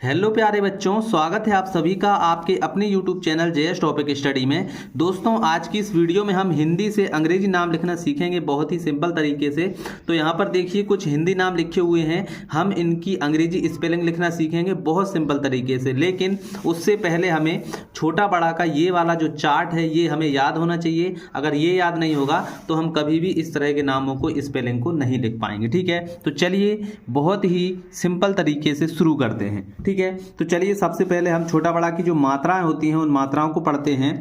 Hello प्यारे बच्चों, स्वागत है आप सभी का आपके अपने YouTube channel JS topic study में। दोस्तों, आज की इस वीडियो में हम हिंदी से अंग्रेजी नाम लिखना सीखेंगे बहुत ही सिंपल तरीके से। तो यहाँ पर देखिए कुछ हिंदी नाम लिखे हुए हैं, हम इनकी अंग्रेजी स्पेलिंग लिखना सीखेंगे बहुत सिंपल तरीके से। लेकिन उससे पहले हमें छोटा बड़ा का ये वाला जो चार्ट है ये हमें याद होना चाहिए। अगर ये याद नहीं होगा तो हम कभी भी इस तरह के नामों को स्पेलिंग को नहीं लिख पाएंगे। ठीक है, तो चलिए बहुत ही सिंपल तरीके से शुरू करते हैं। ठीक है, तो चलिए सबसे पहले हम छोटा बड़ा की जो मात्राएं होती हैं उन मात्राओं को पढ़ते हैं।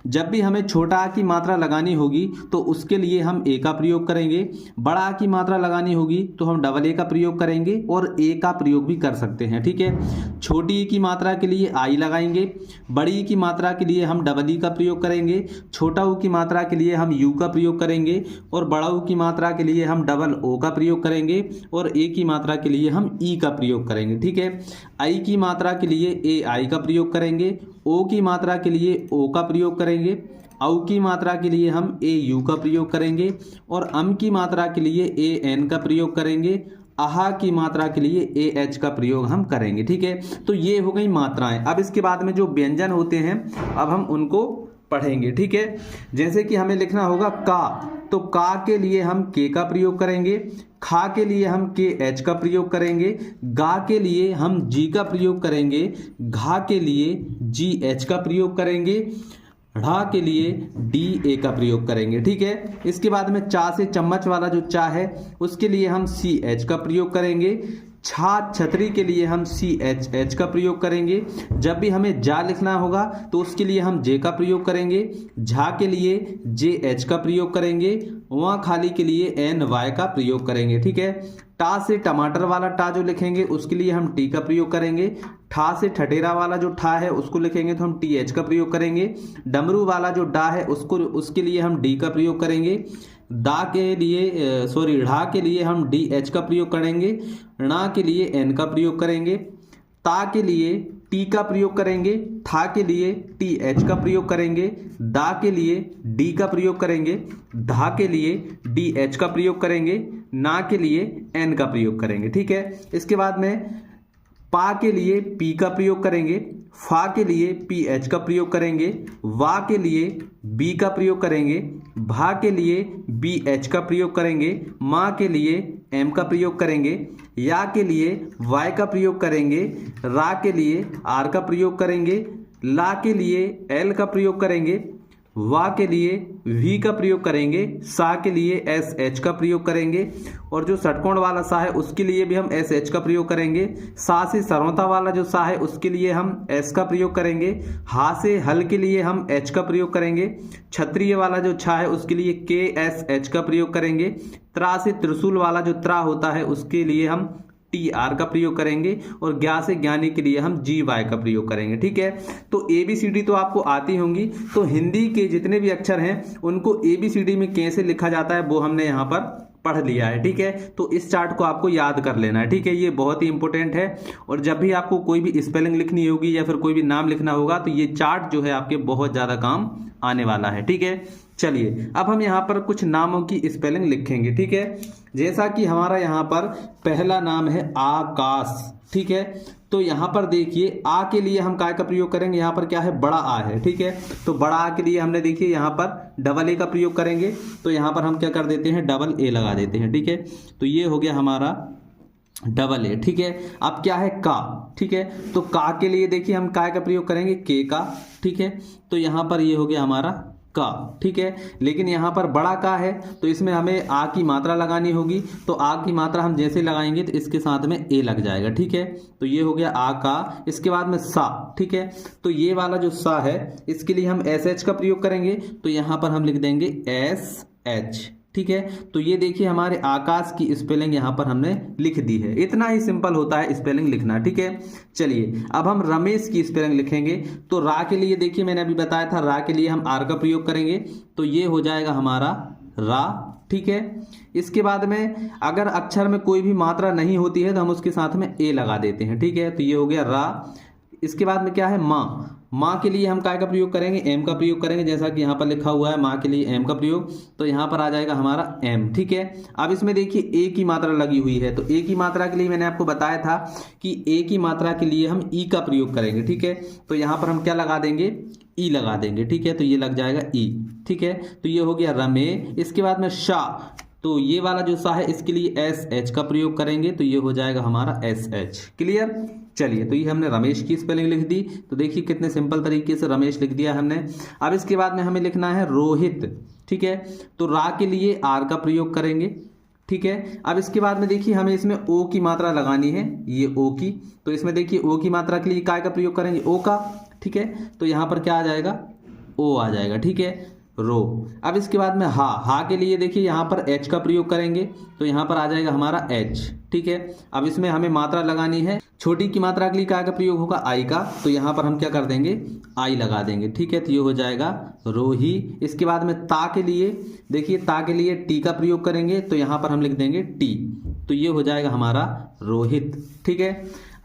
जब भी हमें छोटा आ की मात्रा लगानी होगी तो उसके लिए हम ए का प्रयोग करेंगे, बड़ा आ की मात्रा लगानी होगी तो हम डबल ए का प्रयोग करेंगे और ए का प्रयोग भी कर सकते हैं। ठीक है, छोटी ई की मात्रा के लिए आई लगाएंगे, बड़ी ई की मात्रा के लिए हम डबल ई का प्रयोग करेंगे, छोटा ऊ की मात्रा के लिए हम यू का प्रयोग करेंगे और बड़ा ऊ की मात्रा के लिए हम डबल ओ का प्रयोग करेंगे और ए की मात्रा के लिए हम ई का प्रयोग करेंगे। ठीक है, आई की मात्रा के लिए ए आई का प्रयोग करेंगे, ओ की मात्रा के लिए ओ का प्रयोग करेंगे, औ की मात्रा के लिए हम ए यू का प्रयोग करेंगे और अम की मात्रा के लिए ए एन का प्रयोग करेंगे, आहा की मात्रा के लिए ए एच का प्रयोग हम करेंगे। ठीक है, तो ये हो गई मात्राएं। अब इसके बाद में जो व्यंजन होते हैं अब हम उनको पढ़ेंगे। ठीक है, जैसे कि हमें लिखना होगा का, तो का के लिए हम के का प्रयोग करेंगे, खा के लिए हम के एच का प्रयोग करेंगे, गा के लिए हम जी का प्रयोग करेंगे, घा के लिए जी एच का प्रयोग करेंगे, ढ़ा के लिए डी ए का प्रयोग करेंगे। ठीक है, इसके बाद में चा से चम्मच वाला जो चा है उसके लिए हम सी एच का प्रयोग करेंगे, छा छतरी के लिए हम सी एच एच का प्रयोग करेंगे। जब भी हमें जा लिखना होगा तो उसके लिए हम जे का प्रयोग करेंगे, झा के लिए जे एच का प्रयोग करेंगे, वहाँ खाली के लिए एन वाई का प्रयोग करेंगे। ठीक है, टा से टमाटर वाला टा जो लिखेंगे उसके लिए हम टी का प्रयोग करेंगे, ठा से ठटेरा वाला जो ठा है उसको लिखेंगे तो हम टी एच का प्रयोग करेंगे, डमरू वाला जो डा है उसके लिए हम डी का प्रयोग करेंगे, दा के लिए ढ़ा के लिए हम डी एच का प्रयोग करेंगे, णा के लिए एन का प्रयोग करेंगे, ता के लिए टी का प्रयोग करेंगे, था के लिए टी एच का प्रयोग करेंगे, दा के लिए डी का प्रयोग करेंगे, धा के लिए डी एच का प्रयोग करेंगे, ना के लिए एन का प्रयोग करेंगे। ठीक है, इसके बाद में पा के लिए पी का प्रयोग करेंगे, फा के लिए पी एच का प्रयोग करेंगे, वा के लिए बी का प्रयोग करेंगे, भा के लिए बी एच का प्रयोग करेंगे, माँ के लिए एम का प्रयोग करेंगे, या के लिए वाई का प्रयोग करेंगे, रा के लिए आर का प्रयोग करेंगे, ला के लिए एल का प्रयोग करेंगे, वा के लिए वी का प्रयोग करेंगे, सा के लिए एस एच का प्रयोग करेंगे और जो षटकोण वाला सा है उसके लिए भी हम एस एच का प्रयोग करेंगे, सा से सरौता वाला जो सा है उसके लिए हम एस का प्रयोग करेंगे, हा से हल के लिए हम एच का प्रयोग करेंगे, क्षत्रिय वाला जो छा है उसके लिए के एस एच का प्रयोग करेंगे, त्रा से त्रिशूल वाला जो त्रा होता है उसके लिए हम टी आर का प्रयोग करेंगे और ज्ञा से ज्ञानी के लिए हम जी वाई का प्रयोग करेंगे। ठीक है, तो ए बी सी डी तो आपको आती होंगी, तो हिंदी के जितने भी अक्षर हैं उनको ए बी सी डी में कैसे लिखा जाता है वो हमने यहाँ पर पढ़ लिया है। ठीक है, तो इस चार्ट को आपको याद कर लेना है। ठीक है, ये बहुत ही इंपॉर्टेंट है और जब भी आपको कोई भी स्पेलिंग लिखनी होगी या फिर कोई भी नाम लिखना होगा तो ये चार्ट जो है आपके बहुत ज़्यादा काम आने वाला है। ठीक है, चलिए अब हम यहाँ पर कुछ नामों की स्पेलिंग लिखेंगे। ठीक है, जैसा कि हमारा यहाँ पर पहला नाम है आकाश। ठीक है, तो यहाँ पर देखिए आ के लिए हम काय का प्रयोग करेंगे, यहाँ पर क्या है बड़ा आ है। ठीक है, तो बड़ा आ के लिए हमने देखिए यहाँ पर डबल ए का प्रयोग करेंगे, तो यहाँ पर हम क्या कर देते हैं डबल ए लगा देते हैं। ठीक है, तो ये हो गया हमारा डबल ए। ठीक है, अब क्या है का। ठीक है, तो का के लिए देखिए हम काय का प्रयोग करेंगे के का। ठीक है, तो यहाँ पर ये हो गया हमारा का। ठीक है, लेकिन यहाँ पर बड़ा का है तो इसमें हमें आ की मात्रा लगानी होगी, तो आ की मात्रा हम जैसे लगाएंगे तो इसके साथ में ए लग जाएगा। ठीक है, तो ये हो गया आ का। इसके बाद में सा। ठीक है, तो ये वाला जो सा है इसके लिए हम एस एच का प्रयोग करेंगे, तो यहाँ पर हम लिख देंगे एस एच। ठीक है, तो ये देखिए हमारे आकाश की स्पेलिंग यहाँ पर हमने लिख दी है। इतना ही सिंपल होता है स्पेलिंग लिखना। ठीक है, चलिए अब हम रमेश की स्पेलिंग लिखेंगे, तो रा के लिए देखिए मैंने अभी बताया था रा के लिए हम आर का प्रयोग करेंगे, तो ये हो जाएगा हमारा रा। ठीक है, इसके बाद में अगर अक्षर में कोई भी मात्रा नहीं होती है तो हम उसके साथ में ए लगा देते हैं। ठीक है, तो ये हो गया रा। इसके बाद में क्या है माँ, माँ के लिए हम काय का प्रयोग करेंगे, एम का प्रयोग करेंगे, जैसा कि यहाँ पर लिखा हुआ है माँ के लिए एम का प्रयोग, तो यहाँ पर आ जाएगा हमारा एम। ठीक है, अब इसमें देखिए ए की मात्रा लगी हुई है, तो ए की मात्रा के लिए मैंने आपको बताया था कि ए की मात्रा के लिए हम ई का प्रयोग करेंगे। ठीक है, तो यहाँ पर हम क्या लगा देंगे, ई लगा देंगे। ठीक है, तो ये लग जाएगा ई। ठीक है, तो ये हो गया रमे। इसके बाद में शाह, तो ये वाला जो सा है इसके लिए एस एच का प्रयोग करेंगे, तो ये हो जाएगा हमारा एस एच। क्लियर। चलिए, तो ये हमने रमेश की स्पेलिंग लिख दी। तो देखिए कितने सिंपल तरीके से रमेश लिख दिया हमने। अब इसके बाद में हमें लिखना है रोहित। ठीक है, तो रा के लिए आर का प्रयोग करेंगे। ठीक है, अब इसके बाद में देखिए हमें इसमें ओ की मात्रा लगानी है, ये ओ की, तो इसमें देखिए ओ की मात्रा के लिए काय का प्रयोग करेंगे, ओ का। ठीक है, तो यहाँ पर क्या आ जाएगा, ओ आ जाएगा। ठीक है, रो। अब इसके बाद में हा के लिए देखिए यहाँ पर एच का प्रयोग करेंगे, तो यहाँ पर आ जाएगा हमारा एच। ठीक है, अब इसमें हमें मात्रा लगानी है, छोटी की मात्रा के लिए क्या का प्रयोग होगा, आई का, तो यहाँ पर हम क्या कर देंगे, आई लगा देंगे। ठीक है, तो ये हो जाएगा रोही। इसके बाद में ता के लिए देखिए, ता के लिए टी का प्रयोग करेंगे, तो यहाँ पर हम लिख देंगे टी, तो ये हो जाएगा हमारा रोहित। ठीक है,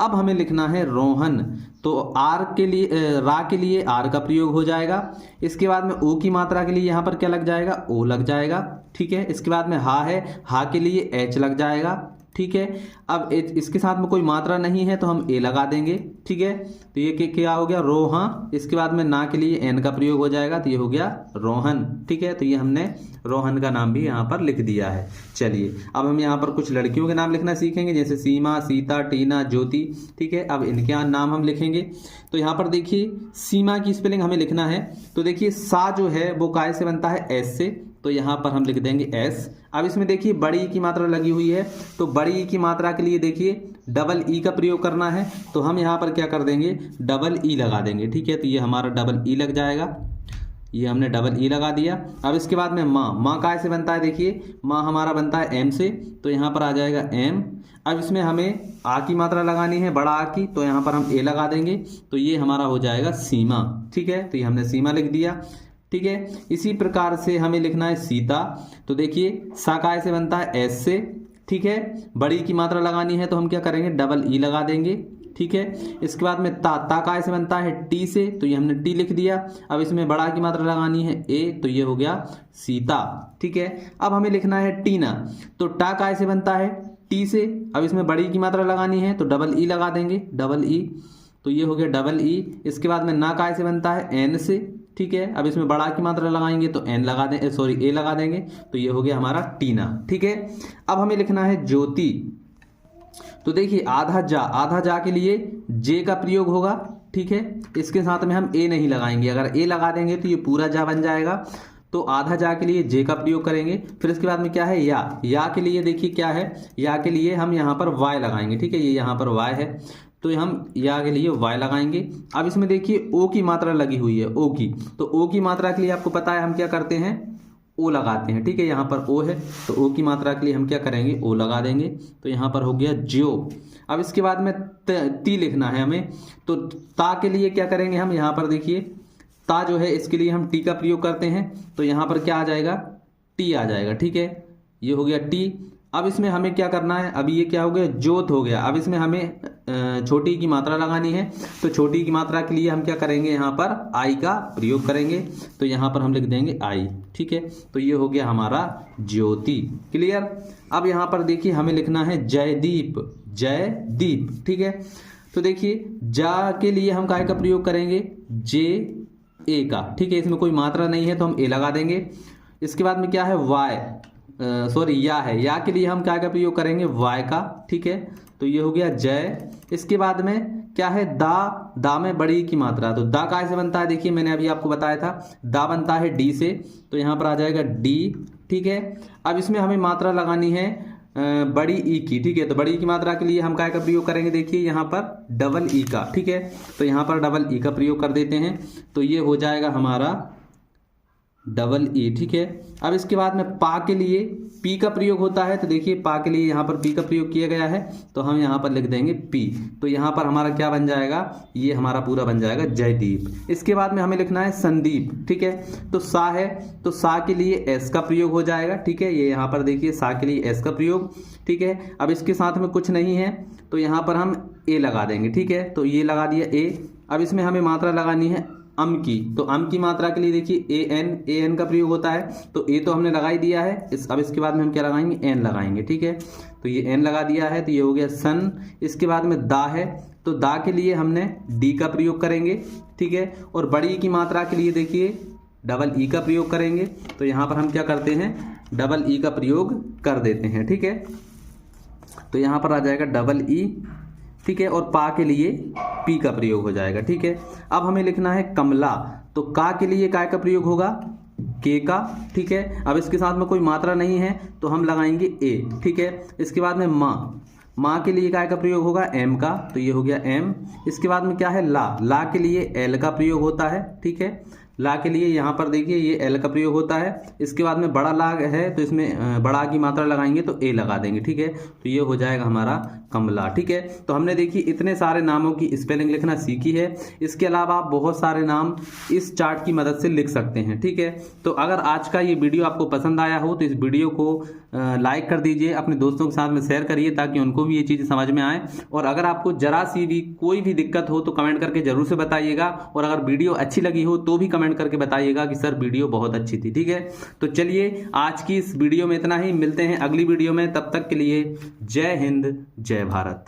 अब हमें लिखना है रोहन, तो आर के लिए रा के लिए आर का प्रयोग हो जाएगा। इसके बाद में ओ की मात्रा के लिए यहाँ पर क्या लग जाएगा, ओ लग जाएगा। ठीक है, इसके बाद में हा है, हा के लिए एच लग जाएगा। ठीक है, अब इसके साथ में कोई मात्रा नहीं है तो हम ए लगा देंगे। ठीक है, तो ये क्या हो गया, रोहा। इसके बाद में ना के लिए एन का प्रयोग हो जाएगा, तो ये हो गया रोहन। ठीक है, तो ये हमने रोहन का नाम भी यहाँ पर लिख दिया है। चलिए, अब हम यहाँ पर कुछ लड़कियों के नाम लिखना सीखेंगे, जैसे सीमा, सीता, टीना, ज्योति। ठीक है, अब इनके नाम हम लिखेंगे। तो यहाँ पर देखिए सीमा की स्पेलिंग हमें लिखना है, तो देखिए सा जो है वो काय से बनता है, एस से, तो यहाँ पर हम लिख देंगे एस। अब इसमें देखिए बड़ी ई की मात्रा लगी हुई है, तो बड़ी ई की मात्रा के लिए देखिए डबल ई का प्रयोग करना है, तो हम यहाँ पर क्या कर देंगे, डबल ई लगा देंगे। ठीक है, तो ये हमारा डबल ई लग जाएगा, ये हमने डबल ई लगा दिया। अब इसके बाद में माँ काय से बनता है, देखिए माँ हमारा बनता है एम से, तो यहाँ पर आ जाएगा एम। अब इसमें हमें आ की मात्रा लगानी है, बड़ा आ की, तो यहाँ पर हम ए लगा देंगे, तो ये हमारा हो जाएगा सीमा। ठीक है, तो ये हमने सीमा लिख दिया। ठीक है, इसी प्रकार से हमें लिखना है सीता, तो देखिए सा काय से बनता है एस से। ठीक है, बड़ी की मात्रा लगानी है तो हम क्या करेंगे, डबल ई लगा देंगे। ठीक है, इसके बाद में ता काय से बनता है टी से, तो ये हमने टी लिख दिया। अब इसमें बड़ा की मात्रा लगानी है ए, तो ये हो गया सीता। ठीक है, अब हमें लिखना है टीना, तो टा काय से बनता है टी से, अब इसमें बड़ी की मात्रा लगानी है तो डबल ई लगा देंगे, डबल ई, तो ये हो गया डबल ई। इसके बाद में ना काय से बनता है एन से। ठीक है, अब इसमें बड़ा की मात्रा लगाएंगे तो एन लगा दें, सॉरी ए लगा देंगे, तो ये हो गया हमारा टीना। ठीक है, अब हमें लिखना है ज्योति, तो देखिए आधा जा के लिए जे का प्रयोग होगा। ठीक है, इसके साथ में हम ए नहीं लगाएंगे, अगर ए लगा देंगे तो ये पूरा जा बन जाएगा, तो आधा जा के लिए जे का प्रयोग करेंगे। फिर इसके बाद में क्या है, या के लिए देखिए क्या है, या के लिए हम यहाँ पर वाई लगाएंगे। ठीक है, ये यहाँ पर वाई है, तो हम या के लिए वाई लगाएंगे। अब इसमें देखिए ओ की मात्रा लगी हुई है, ओ की, तो ओ की मात्रा के लिए आपको पता है हम क्या करते हैं, ओ लगाते हैं। ठीक है, यहाँ पर ओ है, तो ओ की मात्रा के लिए हम क्या करेंगे, ओ लगा देंगे, तो यहाँ पर हो गया ज्यो। अब इसके बाद में ती लिखना है हमें, तो ता के लिए क्या करेंगे हम, यहाँ पर देखिए ता जो है इसके लिए हम टी का प्रयोग करते हैं, तो यहाँ पर क्या आ जाएगा, टी आ जाएगा। ठीक है, ये हो गया टी। अब इसमें हमें क्या करना है, अभी ये क्या हो गया, जोत हो गया। अब इसमें हमें छोटी की मात्रा लगानी है, तो छोटी की मात्रा के लिए हम क्या करेंगे, यहाँ पर आई का प्रयोग करेंगे, तो यहाँ पर हम लिख देंगे आई। ठीक है, तो ये हो गया हमारा ज्योति। क्लियर। अब यहाँ पर देखिए हमें लिखना है जयदीप, जयदीप। ठीक है, तो देखिए जा के लिए हम काय का प्रयोग करेंगे, जे ए का। ठीक है, इसमें कोई मात्रा नहीं है तो हम ए लगा देंगे। इसके बाद में क्या है, वाई, सॉरी या है, या के लिए हम क्या का प्रयोग करेंगे, वाई का। ठीक है, तो ये हो गया जय। इसके बाद में क्या है, दा में बड़ी की मात्रा, तो दा काय से बनता है, देखिए मैंने अभी आपको बताया था, दा बनता है डी से, तो यहाँ पर आ जाएगा डी। ठीक है, अब इसमें हमें मात्रा लगानी है बड़ी ई की। ठीक है, तो बड़ी की मात्रा के लिए हम काय का प्रयोग करेंगे, देखिए यहाँ पर डबल ई का। ठीक है, तो यहाँ पर डबल ई का प्रयोग कर देते हैं, तो ये हो जाएगा हमारा डबल ई। ठीक है, अब इसके बाद में पा के लिए पी का प्रयोग होता है, तो देखिए पा के लिए यहाँ पर पी का प्रयोग किया गया है, तो हम यहाँ पर लिख देंगे पी, तो यहाँ पर हमारा क्या बन जाएगा, ये हमारा पूरा बन जाएगा जयदीप। इसके बाद में हमें लिखना है संदीप। ठीक है, तो सा है, तो सा के लिए एस का प्रयोग हो जाएगा। ठीक है, ये यहाँ पर देखिए सा के लिए एस का प्रयोग। ठीक है, अब इसके साथ में कुछ नहीं है, तो यहाँ पर हम ए लगा देंगे। ठीक है, तो ये लगा दिया ए। अब इसमें हमें मात्रा लगानी है अम की, तो अम की मात्रा के लिए देखिए ए एन का प्रयोग होता है, तो ए तो हमने लगा ही दिया है। अब इसके बाद में हम क्या लगाएंगे, एन लगाएंगे। ठीक है, तो ये एन लगा दिया है, तो ये हो गया सन। इसके बाद में दा है, तो दा के लिए हमने डी का प्रयोग करेंगे। ठीक है, और बड़ी की मात्रा के लिए देखिए डबल ई का प्रयोग करेंगे, तो यहाँ पर हम क्या करते हैं, डबल ई का प्रयोग कर देते हैं। ठीक है, तो यहाँ पर आ जाएगा डबल ई। ठीक है, और पा के लिए पी का प्रयोग हो जाएगा। ठीक है, अब हमें लिखना है कमला, तो का के लिए काय का प्रयोग होगा, के का। ठीक है, अब इसके साथ में कोई मात्रा नहीं है तो हम लगाएंगे ए। ठीक है, इसके बाद में माँ के लिए काय का प्रयोग होगा, एम का, तो ये हो गया एम। इसके बाद में क्या है, ला के लिए एल का प्रयोग होता है। ठीक है, ला के लिए यहाँ पर देखिए ये एल का प्रयोग होता है। इसके बाद में बड़ा ला है, तो इसमें बड़ा की मात्रा लगाएंगे तो ए लगा देंगे। ठीक है, तो ये हो जाएगा हमारा कमला। ठीक है, तो हमने देखिए इतने सारे नामों की स्पेलिंग लिखना सीखी है। इसके अलावा आप बहुत सारे नाम इस चार्ट की मदद से लिख सकते हैं। ठीक है, तो अगर आज का ये वीडियो आपको पसंद आया हो तो इस वीडियो को लाइक कर दीजिए, अपने दोस्तों के साथ में शेयर करिए ताकि उनको भी ये चीज़ समझ में आए। और अगर आपको जरा सी भी कोई भी दिक्कत हो तो कमेंट करके जरूर से बताइएगा, और अगर वीडियो अच्छी लगी हो तो भी कमेंट करके बताइएगा कि सर वीडियो बहुत अच्छी थी। ठीक है, तो चलिए आज की इस वीडियो में इतना ही, मिलते हैं अगली वीडियो में, तब तक के लिए जय हिंद जय भारत।